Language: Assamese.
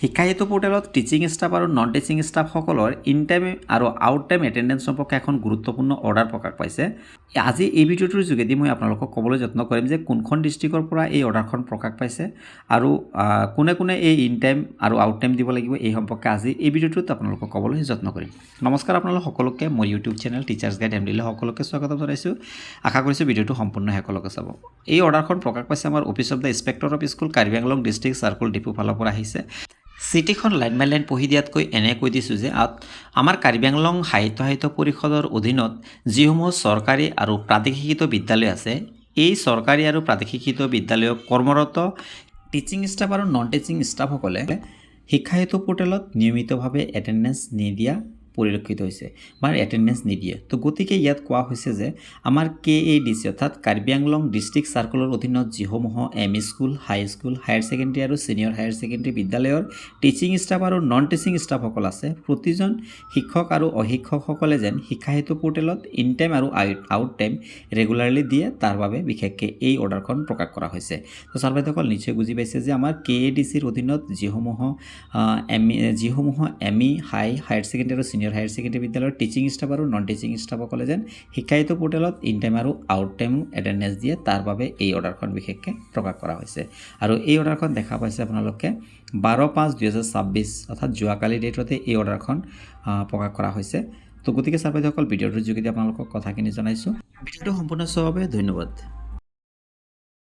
শিক্ষাহেতু পোৰ্টেলত টিচিং ষ্টাফ আৰু নন টিচিং ষ্টাফসকলৰ ইন টাইম আৰু আউট টাইম এটেণ্ডেঞ্চ সম্পৰ্কে এখন গুৰুত্বপূৰ্ণ অৰ্ডাৰ প্ৰকাশ পাইছে। আজি এই ভিডিঅ'টোৰ যোগেদি মই আপোনালোকক ক'বলৈ যত্ন কৰিম যে কোনখন ডিষ্ট্ৰিক্টৰ পৰা এই অৰ্ডাৰখন প্ৰকাশ পাইছে আৰু কোনে কোনে এই ইন টাইম আৰু আউট টাইম দিব লাগিব এই সম্পৰ্কে আজি এই ভিডিঅ'টোত আপোনালোকক ক'বলৈ যত্ন কৰিম। নমস্কাৰ আপোনালোক সকলোকে মোৰ ইউটিউব চেনেল টিচাৰ্ছ গাইড এমডিলৈ সকলোকে স্বাগতম জনাইছোঁ। আশা কৰিছোঁ ভিডিঅ'টো সম্পূৰ্ণ সকলোকে চাব। এই অৰ্ডাৰখন প্ৰকাশ পাইছে আমাৰ office of the inspector of school Karbi Anglong district circle depot ফালৰ পৰা আহিছে। চিঠিখন লাইন বাই লাইন পঢ়ি দিয়াতকৈ এনে কৈ দিছোঁ যে আমাৰ কাৰ্বি আংলং সাহিত্য পৰিষদৰ অধীনত যিসমূহ চৰকাৰী আৰু প্ৰাদেশিক বিদ্যালয় আছে, এই চৰকাৰী আৰু প্ৰাদেশিক বিদ্যালয়ত কৰ্মৰত টিচিং ষ্টাফ আৰু নন টিচিং ষ্টাফসকলে শিক্ষাহেতু পোৰ্টেলত নিয়মিতভাৱে এটেণ্ডেঞ্চ নিদিয়া পৰিলক্ষিত হৈছে বা এটেণ্ডেঞ্চ নিদিয়ে। তো গতিকে ইয়াত কোৱা হৈছে যে আমাৰ KADC অৰ্থাৎ কাৰ্বি আংলং ডিষ্ট্ৰিক্ট চাৰ্কুলৰ অধীনত যিসমূহ ME স্কুল, হাই স্কুল, হায়াৰ ছেকেণ্ডেৰী আৰু ছিনিয়ৰ হায়াৰ ছেকেণ্ডেৰী বিদ্যালয়ৰ টিচিং ষ্টাফ আৰু নন টিচিং ষ্টাফসকল আছে, প্ৰতিজন শিক্ষক আৰু অশিক্ষকসকলে যেন শিক্ষাহেতু পোৰ্টেলত ইন টাইম আৰু আউট টাইম ৰেগুলাৰলি দিয়ে, তাৰ বাবে বিশেষকৈ এই অৰ্ডাৰখন প্ৰকাশ কৰা হৈছে। তো ছাৰ বাইদেউসকল নিশ্চয় বুজি পাইছে যে আমাৰ KADCৰ অধীনত যিসমূহ ME হায়াৰ ছেকেণ্ডেৰী আৰু ছিনিয়ৰ হায়াৰ ছেকেণ্ডেৰী বিদ্যালয়ৰ টিচিং ষ্টাফ আৰু নন টিচিং ষ্টাফসকলে যেন শিক্ষাহেতু পোৰ্টেলত ইন টাইম আৰু আউট টাইম এটেণ্ডেঞ্চ দিয়ে, তাৰ বাবে এই অৰ্ডাৰখন বিশেষকৈ প্ৰকাশ কৰা হৈছে। আৰু এই অৰ্ডাৰখন দেখা পাইছে আপোনালোকে 12/5/2026 অৰ্থাৎ যোৱাকালি ডেটতে এই অৰ্ডাৰখন প্ৰকাশ কৰা হৈছে। তো গতিকে ছাৰ বাইদেউসকল ভিডিঅ'টোৰ যোগেদি আপোনালোকক কথাখিনি জনাইছোঁ। ভিডিঅ'টো সম্পূৰ্ণ চোৱাৰ বাবে ধন্যবাদ।